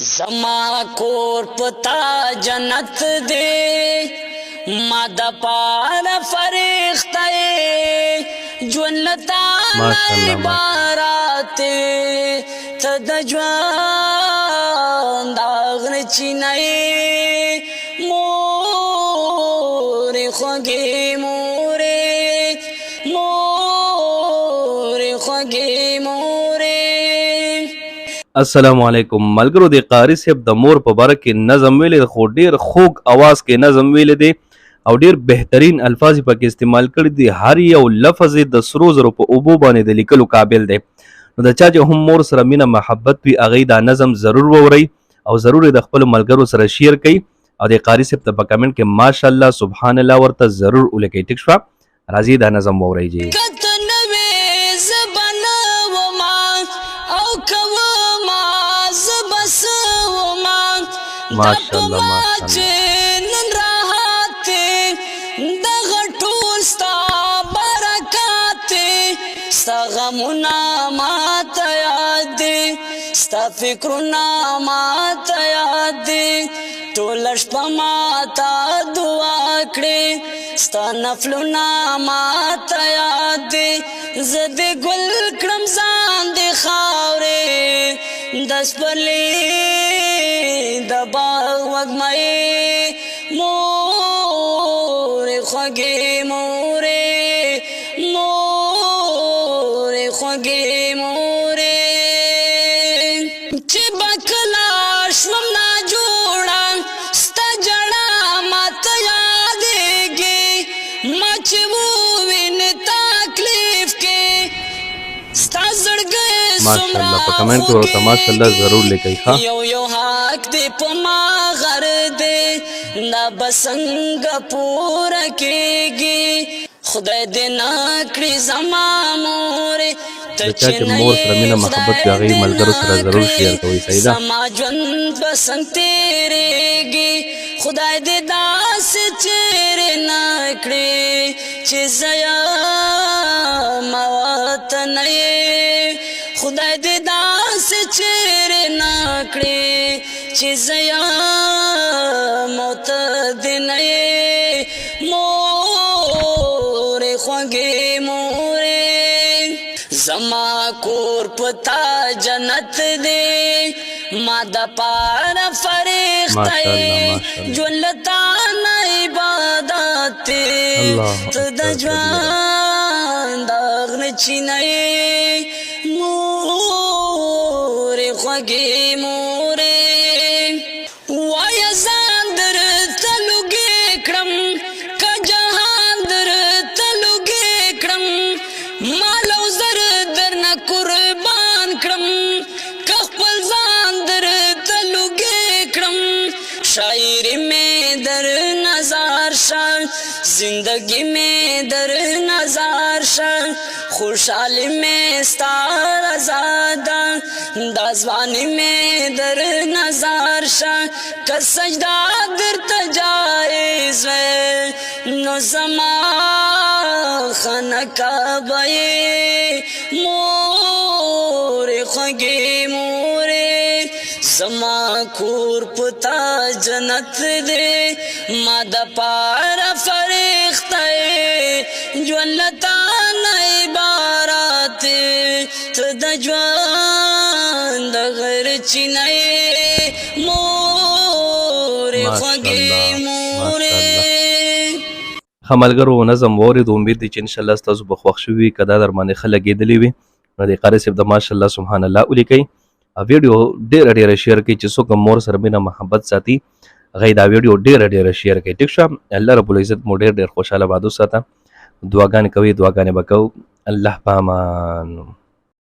زما کور پتا جنت دے ما د پار فرښتې جنتا عبارت ته د ژوند داغ چینای مور خوږې السلام علیکم ملګرو د قاری صاحب د مور په باره کې نظم ویلې خو ډیر خوږ اواز کې نظم ویلې دی او ډیر بهترین الفاظ پکې استعمال کړي دي هر یو لفظ د سرو زرو په اوبو باندې د لیکلو قابل دی نو د چا چې هم مور سره مینه محبت وي هغوی دا نظم ضرور وورئ او ضرور د خپلو ملګرو سره شیر کوي او د قاری صاحب ته په کمنټ کې ماشاءالله سبحان الله ورته ضرور ولیکئ ټیک شوه راځئ دا نظم وورئ جی ماشاءالله غمنا ماتا یاد دی ستا فکرنا ماتا یاد دی ټوله شپه ماتا دعا کړې ستا نفلونه ماته یاد دی زه دې ګل کړم ځان دې خاورې د سپرلي د باغ وږمې مورې خوږې مورې چې به کله شوم ناجوړه ستا ژړا ماته یادېږي ما چې ووینې تکلیف کې ستا زړګی ماشاءالله په کمنټ کې ورته ماشاءالله ضرور لیکئ ښه یو حق دې په ما غر دی دا به څنګه پوره کېږي خدای دې نه کړي زما مورې د چا چې مور سره مینه محبت وي هغوی ملګرو سره ضرور شیر کوئ صحیح ده زما ژوند به څنګه تېرېږي خدای دې داسې چیرې نه کړي چې زه یم وطن یې خدای دې داسې چیرې نه کړي چې زه یم وطن یې مورې خوږې زما کور پتا جنت دے ما د پار فرښتې ژوندتا نه عبادت ته د ژوند داغ نه چینای مورې خوږې وایه ځان درته لوګې کړم که جهان درته لوګې کړم مال او زر درنه قربان کړم که خپل ځان درته لوګې کړم شاعري مې در نظر شه زندګي مې در نظر شه خوشحالي مې ستا رضا ده دا ځواني مې در نظر شه که سجده درته جایز وی نو زما خانقاه مورې خوږې زما کور پتا جنت دے ما د پار فرښتې ژوندتا نه عبارت ته د ژوند غیر چینای مورې خوږې ښه ملګرو نظم واورېد امید دی چې انشاءالله ستاسو به خوښ شوي وي که دا در باندې ښه لګېدلې وي نو د قاري صاحب د ماشاءالله سبحان الله ولیکئ ویډیو ډېره شیر کړئ چې څوک مور سره مینه محبت ساتي هغوی دا ویډیو ډېره شیر کړئ ټیک شوه الله رب العزت مو ډېر خوشحاله باد وساته دعاګانې کوئ دعاګانې به کوو الله په امان